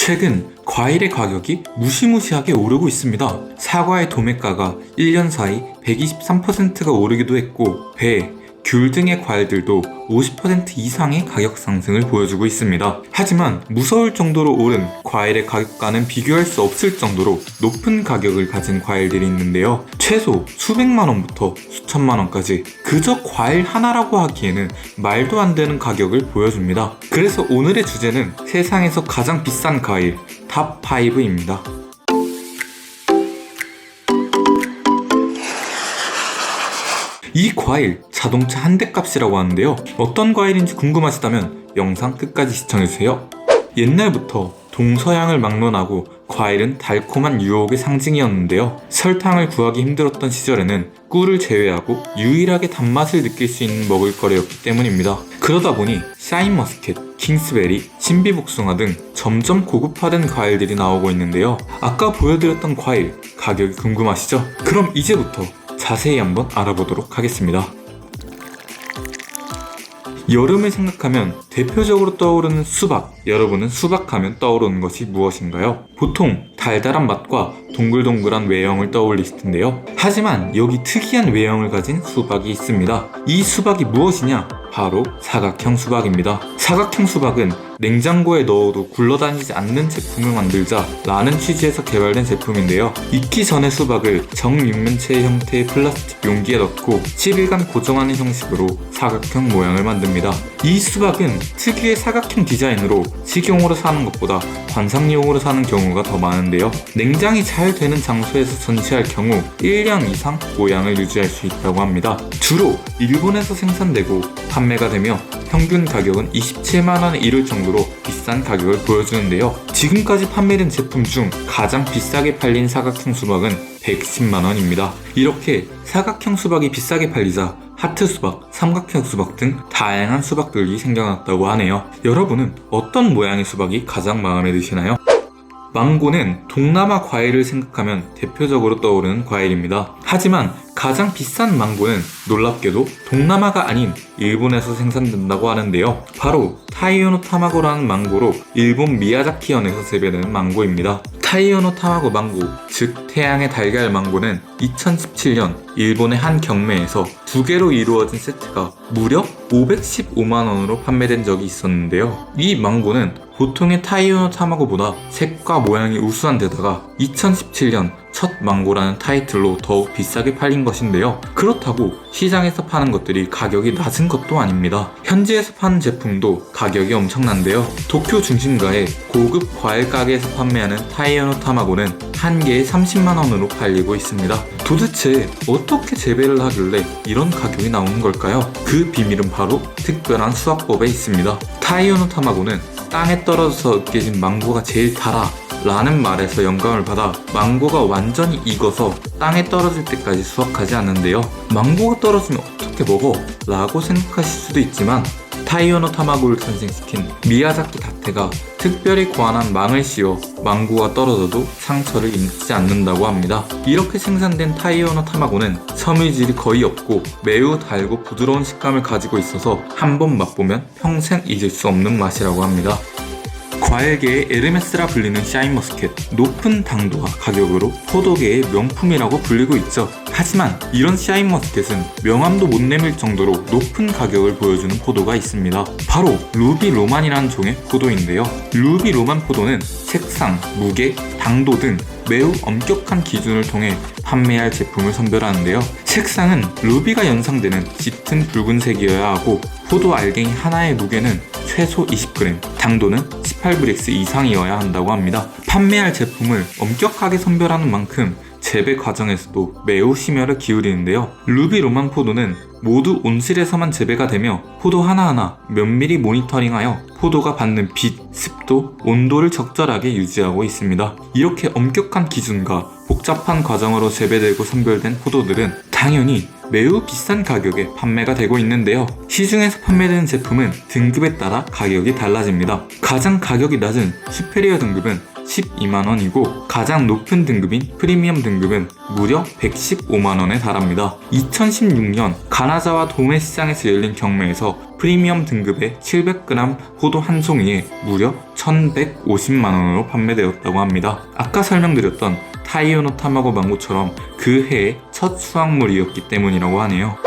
최근 과일의 가격이 무시무시하게 오르고 있습니다. 사과의 도매가가 1년 사이 123%가 오르기도 했고 배, 귤 등의 과일들도 50% 이상의 가격 상승을 보여주고 있습니다. 하지만 무서울 정도로 오른 과일의 가격과는 비교할 수 없을 정도로 높은 가격을 가진 과일들이 있는데요. 최소 수백만 원부터 수천만 원까지 그저 과일 하나라고 하기에는 말도 안 되는 가격을 보여줍니다. 그래서 오늘의 주제는 세상에서 가장 비싼 과일 탑 5입니다. 이 과일 자동차 한 대 값이라고 하는데요. 어떤 과일인지 궁금하시다면 영상 끝까지 시청해주세요. 옛날부터 동서양을 막론하고 과일은 달콤한 유혹의 상징이었는데요. 설탕을 구하기 힘들었던 시절에는 꿀을 제외하고 유일하게 단맛을 느낄 수 있는 먹을거리였기 때문입니다. 그러다 보니 샤인머스켓, 킹스베리, 신비복숭아 등 점점 고급화된 과일들이 나오고 있는데요. 아까 보여드렸던 과일 가격이 궁금하시죠? 그럼 이제부터 자세히 한번 알아보도록 하겠습니다. 여름을 생각하면 대표적으로 떠오르는 수박. 여러분은 수박하면 떠오르는 것이 무엇인가요? 보통 달달한 맛과 동글동글한 외형을 떠올리실 텐데요. 하지만 여기 특이한 외형을 가진 수박이 있습니다. 이 수박이 무엇이냐? 바로 사각형 수박입니다. 사각형 수박은 냉장고에 넣어도 굴러다니지 않는 제품을 만들자 라는 취지에서 개발된 제품인데요. 익기 전에 수박을 정육면체 형태의 플라스틱 용기에 넣고 10일간 고정하는 형식으로 사각형 모양을 만듭니다. 이 수박은 특유의 사각형 디자인으로 식용으로 사는 것보다 관상용으로 사는 경우가 더 많은데요. 냉장이 잘 되는 장소에서 전시할 경우 1년 이상 모양을 유지할 수 있다고 합니다. 주로 일본에서 생산되고 판매가 되며 평균 가격은 27만원에 이를 정도로 비싼 가격을 보여주는데요. 지금까지 판매된 제품 중 가장 비싸게 팔린 사각형 수박은 110만원입니다. 이렇게 사각형 수박이 비싸게 팔리자 하트 수박, 삼각형 수박 등 다양한 수박들이 생겨났다고 하네요. 여러분은 어떤 모양의 수박이 가장 마음에 드시나요? 망고는 동남아 과일을 생각하면 대표적으로 떠오르는 과일입니다. 하지만 가장 비싼 망고는 놀랍게도 동남아가 아닌 일본에서 생산된다고 하는데요. 바로 타이요노 타마고라는 망고로 일본 미야자키현에서 재배되는 망고입니다. 타이요노 타마고 망고, 즉 태양의 달걀 망고는 2017년 일본의 한 경매에서 2개로 이루어진 세트가 무려 515만원으로 판매된 적이 있었는데요. 이 망고는 보통의 타이요노 타마고보다 색과 모양이 우수한 데다가 2017년 첫 망고라는 타이틀로 더욱 비싸게 팔린 것인데요. 그렇다고 시장에서 파는 것들이 가격이 낮은 것도 아닙니다. 현지에서 파는 제품도 가격이 엄청난데요. 도쿄 중심가의 고급 과일 가게에서 판매하는 타이요노 타마고는 한 개에 30만원으로 팔리고 있습니다. 도대체 어떻게 재배를 하길래 이런 가격이 나오는 걸까요? 그 비밀은 바로 특별한 수확법에 있습니다. 타이요노 타마고는 땅에 떨어져서 으깨진 망고가 제일 달아 라는 말에서 영감을 받아 망고가 완전히 익어서 땅에 떨어질 때까지 수확하지 않는데요. 망고가 떨어지면 어떻게 먹어? 라고 생각하실 수도 있지만 타이요노 타마고를 탄생시킨 미야자키 다테가 특별히 고안한 망을 씌워 망고가 떨어져도 상처를 입지 않는다고 합니다. 이렇게 생산된 타이요노 타마고는 섬유질이 거의 없고 매우 달고 부드러운 식감을 가지고 있어서 한번 맛보면 평생 잊을 수 없는 맛이라고 합니다. 과일계의 에르메스라 불리는 샤인머스켓, 높은 당도와 가격으로 포도계의 명품이라고 불리고 있죠. 하지만 이런 샤인머스켓은 명함도 못 내밀 정도로 높은 가격을 보여주는 포도가 있습니다. 바로 루비 로만이라는 종의 포도인데요. 루비 로만 포도는 색상, 무게, 당도 등 매우 엄격한 기준을 통해 판매할 제품을 선별하는데요. 색상은 루비가 연상되는 짙은 붉은색이어야 하고 포도 알갱이 하나의 무게는 최소 20g, 당도는 18브릭스 이상이어야 한다고 합니다. 판매할 제품을 엄격하게 선별하는 만큼 재배 과정에서도 매우 심혈을 기울이는데요. 루비 로만 포도는 모두 온실에서만 재배가 되며 포도 하나하나 면밀히 모니터링하여 포도가 받는 빛, 습도, 온도를 적절하게 유지하고 있습니다. 이렇게 엄격한 기준과 복잡한 과정으로 재배되고 선별된 포도들은 당연히 매우 비싼 가격에 판매가 되고 있는데요. 시중에서 판매되는 제품은 등급에 따라 가격이 달라집니다. 가장 가격이 낮은 슈페리어 등급은 12만원이고 가장 높은 등급인 프리미엄 등급은 무려 115만원에 달합니다. 2016년 가나자와 도매 시장에서 열린 경매에서 프리미엄 등급의 700g 포도 한 송이에 무려 1150만원으로 판매되었다고 합니다. 아까 설명드렸던 타이오노 타마고 망고처럼 그 해의 첫 수확물이었기 때문이라고 하네요.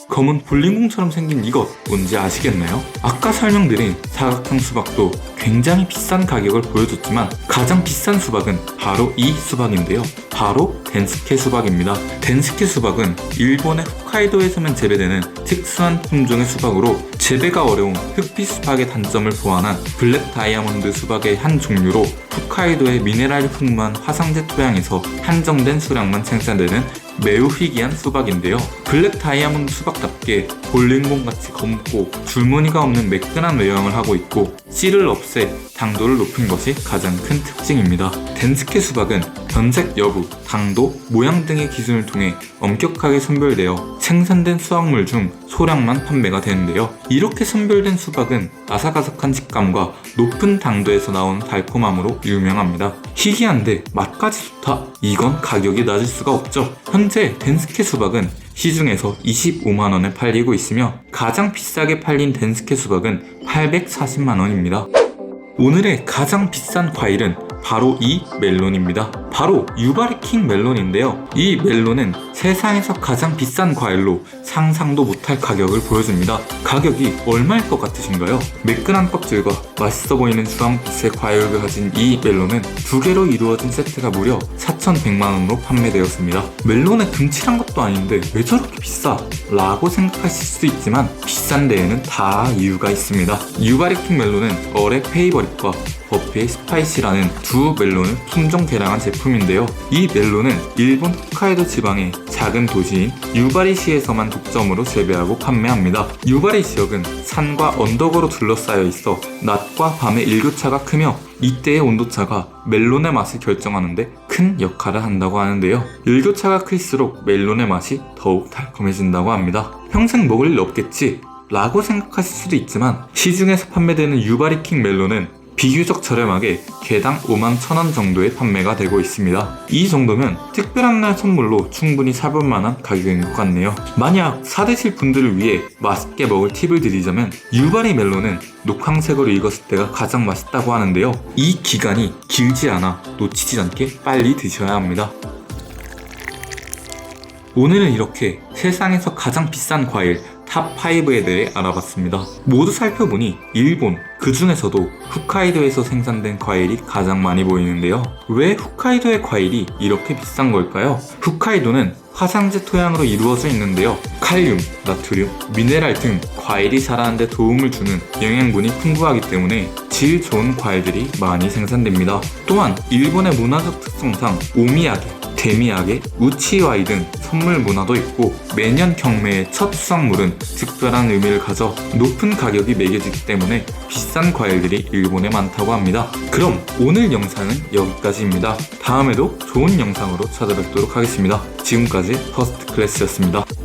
검은 볼링공처럼 생긴 이것 뭔지 아시겠나요? 아까 설명드린 사각형 수박도 굉장히 비싼 가격을 보여줬지만 가장 비싼 수박은 바로 이 수박인데요. 바로 덴스케 수박입니다. 덴스케 수박은 일본의 홋카이도에서만 재배되는 특수한 품종의 수박으로 재배가 어려운 흑피 수박의 단점을 보완한 블랙 다이아몬드 수박의 한 종류로 홋카이도의 미네랄이 풍부한 화산재 토양에서 한정된 수량만 생산되는 매우 희귀한 수박인데요. 블랙 다이아몬드 수박답게 볼링공같이 검고 줄무늬가 없는 매끈한 외형을 하고 있고 씨를 없애 당도를 높인 것이 가장 큰 특징입니다. 덴스케 수박은 변색 여부, 당도, 모양 등의 기준을 통해 엄격하게 선별되어 생산된 수확물 중 소량만 판매가 되는데요. 이렇게 선별된 수박은 아삭아삭한 식감과 높은 당도에서 나오는 달콤함으로 유명합니다. 희귀한데 맛까지 좋다? 이건 가격이 낮을 수가 없죠. 현재 덴스케 수박은 시중에서 25만원에 팔리고 있으며 가장 비싸게 팔린 덴스케 수박은 840만원입니다. 오늘의 가장 비싼 과일은 바로 이 멜론입니다. 바로 유바리킹 멜론인데요. 이 멜론은 세상에서 가장 비싼 과일로 상상도 못할 가격을 보여줍니다. 가격이 얼마일 것 같으신가요? 매끈한 껍질과 맛있어 보이는 주황빛의 과육을 가진 이 멜론은 두 개로 이루어진 세트가 무려 4,100만원으로 판매되었습니다. 멜론에 금칠한 것도 아닌데 왜 저렇게 비싸? 라고 생각하실 수도 있지만 비싼 데에는 다 이유가 있습니다. 유바리킹 멜론은 어렉 페이버릿과 버피의 스파이시라는 두 멜론을 품종 개량한 제품인데요. 이 멜론은 일본 홋카이도 지방의 작은 도시인 유바리시에서만 독점으로 재배하고 판매합니다. 유바리 지역은 산과 언덕으로 둘러싸여 있어 낮과 밤의 일교차가 크며 이때의 온도차가 멜론의 맛을 결정하는데 큰 역할을 한다고 하는데요. 일교차가 클수록 멜론의 맛이 더욱 달콤해진다고 합니다. 평생 먹을 일 없겠지? 라고 생각하실 수도 있지만 시중에서 판매되는 유바리킹 멜론은 비교적 저렴하게 개당 51,000원 정도에 판매가 되고 있습니다. 이 정도면 특별한 날 선물로 충분히 사볼 만한 가격인 것 같네요. 만약 사드실 분들을 위해 맛있게 먹을 팁을 드리자면 유바리 멜론은 녹황색으로 익었을 때가 가장 맛있다고 하는데요. 이 기간이 길지 않아 놓치지 않게 빨리 드셔야 합니다. 오늘은 이렇게 세상에서 가장 비싼 과일 탑5에 대해 알아봤습니다. 모두 살펴보니 일본, 그 중에서도 홋카이도에서 생산된 과일이 가장 많이 보이는데요. 왜 홋카이도의 과일이 이렇게 비싼 걸까요? 홋카이도는 화산재 토양으로 이루어져 있는데요. 칼륨, 나트륨, 미네랄 등 과일이 자라는 데 도움을 주는 영양분이 풍부하기 때문에 질 좋은 과일들이 많이 생산됩니다. 또한 일본의 문화적 특성상 오미야게, 데미야게, 우치와이 등 선물 문화도 있고 매년 경매의 첫 수확물은 특별한 의미를 가져 높은 가격이 매겨지기 때문에 비싼 과일들이 일본에 많다고 합니다. 그럼 오늘 영상은 여기까지입니다. 다음에도 좋은 영상으로 찾아뵙도록 하겠습니다. 지금까지 퍼스트 클래스였습니다.